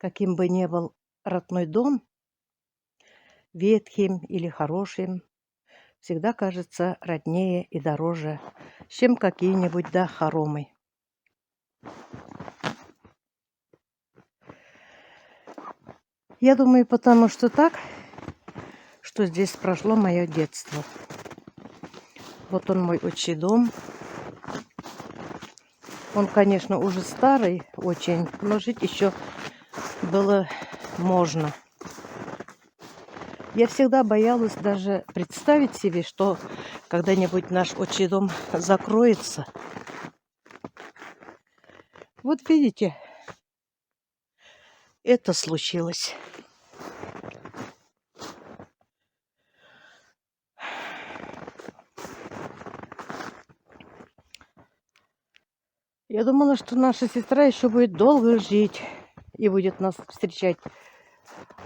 Каким бы ни был родной дом, ветхим или хорошим, всегда кажется роднее и дороже, чем какие-нибудь хоромы. Я думаю, потому что так, что здесь прошло мое детство. Вот он, мой отчий дом. Он, конечно, уже старый очень, но жить еще было можно. Я всегда боялась даже представить себе, что когда-нибудь наш отчий дом закроется. Вот видите, это случилось. Я думала, что наша сестра еще будет долго жить и будет нас встречать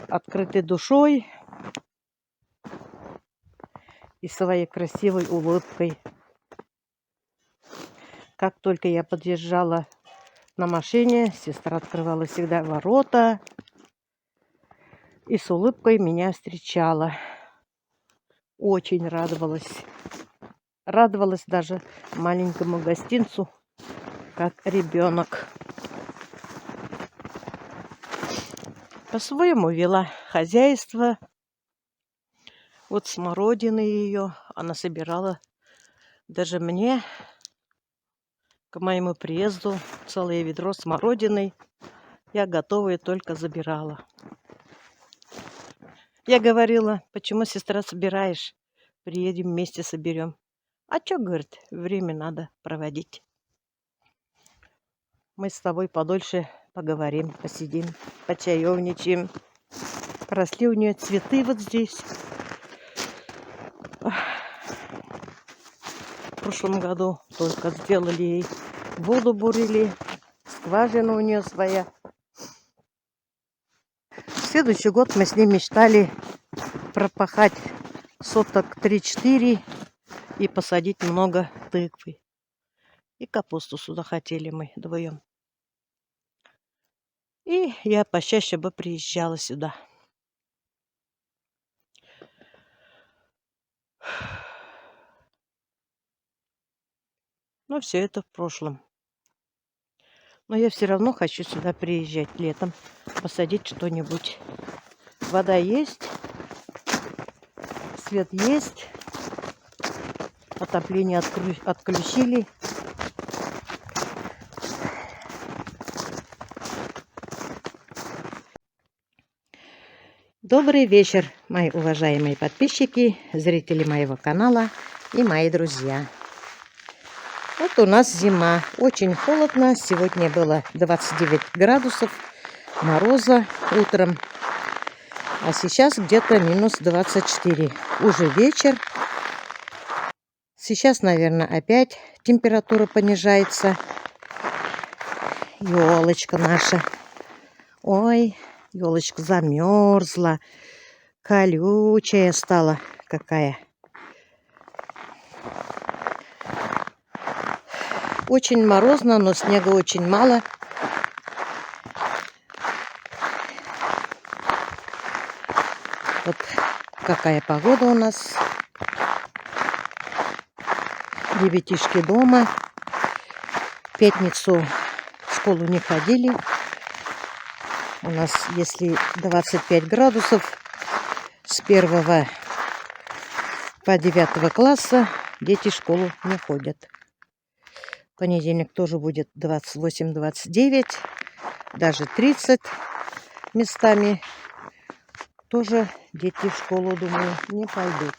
открытой душой и своей красивой улыбкой. Как только я подъезжала на машине, сестра открывала всегда ворота и с улыбкой меня встречала. Очень радовалась. Радовалась даже маленькому гостинцу, как ребенок. По-своему вела хозяйство. Вот смородины ее она собирала. Даже мне, к моему приезду, целое ведро смородины. Я готовую только забирала. Я говорила: почему, сестра, собираешь? Приедем вместе соберем. А что, говорит, время надо проводить. Мы с тобой подольше поговорим, посидим, почаевничаем. Росли у нее цветы вот здесь. В прошлом году только сделали ей воду, бурили. Скважина у нее своя. В следующий год мы с ней мечтали пропахать соток 3-4 и посадить много тыквы. И капусту сюда хотели мы вдвоем. И я почаще бы приезжала сюда. Но все это в прошлом. Но я все равно хочу сюда приезжать летом, посадить что-нибудь. Вода есть, свет есть, отопление отключили. Добрый вечер, мои уважаемые подписчики, зрители моего канала и мои друзья. Вот у нас зима, очень холодно. Сегодня было 29 градусов мороза утром, а сейчас где-то минус 24. Уже вечер. Сейчас, наверное, опять температура понижается. Елочка наша. Ой, елочка замерзла. Колючая стала какая. Очень морозно, но снега очень мало. Вот какая погода у нас. Ребятишки дома. В пятницу в школу не ходили. У нас, если 25 градусов, с 1 по 9 класса дети в школу не ходят. В понедельник тоже будет 28-29, даже 30 местами. Тоже дети в школу, думаю, не пойдут.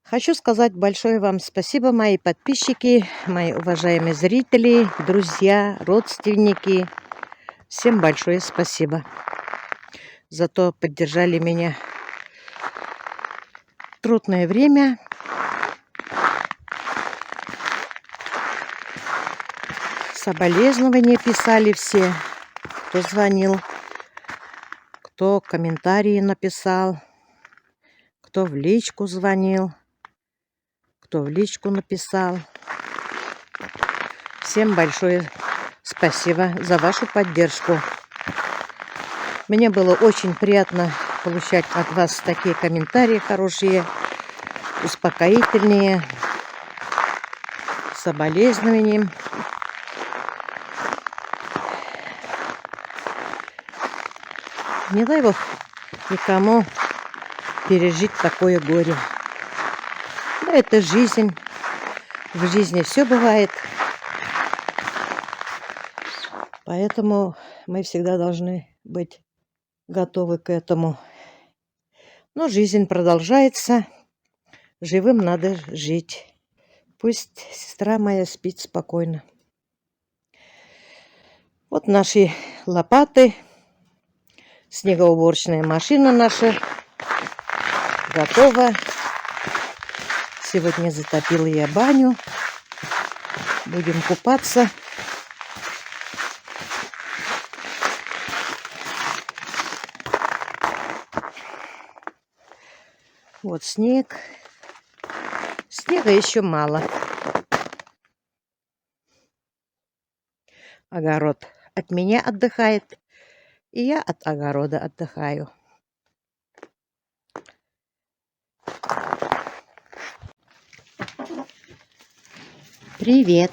Хочу сказать большое вам спасибо, мои подписчики, мои уважаемые зрители, друзья, родственники. Всем большое спасибо за то, поддержали меня в трудное время. Соболезнования писали все, кто звонил, кто комментарии написал, кто в личку звонил, кто в личку написал. Всем большое Спасибо за вашу поддержку. Мне было очень приятно получать от вас такие комментарии хорошие, успокоительные, соболезнования. Не дай Бог никому пережить такое горе. Да, это жизнь. В жизни все бывает. Поэтому мы всегда должны быть готовы к этому. Но жизнь продолжается. Живым надо жить. Пусть сестра моя спит спокойно. Вот наши лопаты. Снегоуборочная машина наша готова. Сегодня затопила я баню. Будем купаться. Вот снег. Снега еще мало. Огород от меня отдыхает. И я от огорода отдыхаю. Привет.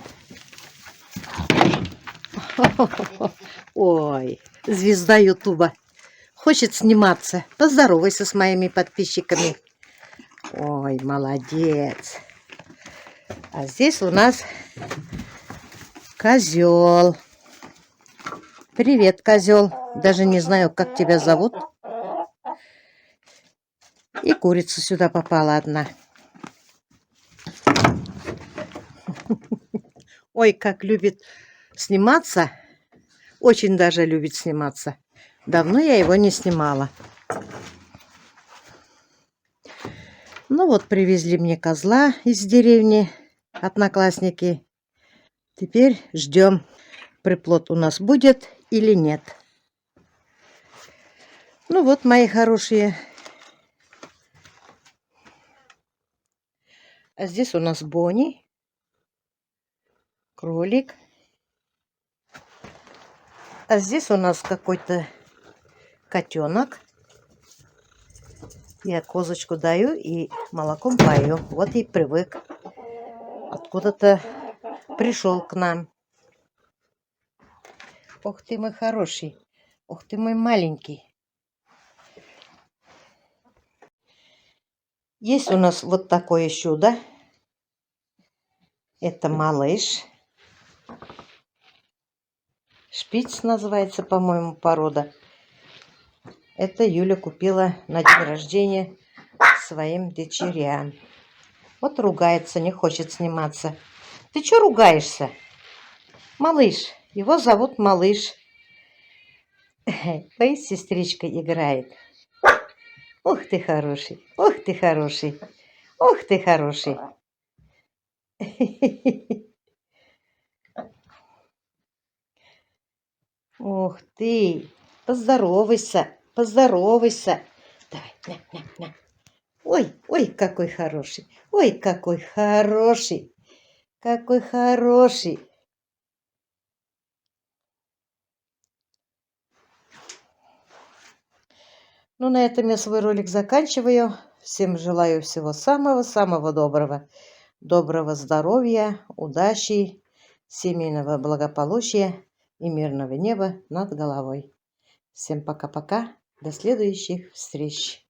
Ой, звезда Ютуба. Хочет сниматься. Поздоровайся с моими подписчиками. Ой, молодец. А здесь у нас козел. Привет, козел. Даже не знаю, как тебя зовут. И курица сюда попала одна. Ой, как любит сниматься. Очень даже любит сниматься. Давно я его не снимала. Ну вот, привезли мне козла из деревни, одноклассники. Теперь ждем, приплод у нас будет или нет. Ну вот, мои хорошие. А здесь у нас Бонни, кролик. А здесь у нас какой-то котенок. Я козочку даю и молоком пою. Вот и привык. Откуда-то пришел к нам. Ох ты мой хороший. Ох ты мой маленький. Есть у нас вот такое чудо. Это малыш. Шпиц называется, по-моему, порода. Это Юля купила на день рождения своим дочерям. Вот ругается, не хочет сниматься. Ты что ругаешься? Малыш. Его зовут Малыш. Ой, с сестричкой играет. Ух ты хороший. Ух ты хороший. Ух ты хороший. Ух ты. Поздоровайся. Поздоровайся. Давай, на. Ой, ой, какой хороший. Ой, какой хороший. Какой хороший. Ну, на этом я свой ролик заканчиваю. Всем желаю всего самого-самого доброго. Доброго здоровья, удачи, семейного благополучия и мирного неба над головой. Всем пока-пока. До следующих встреч.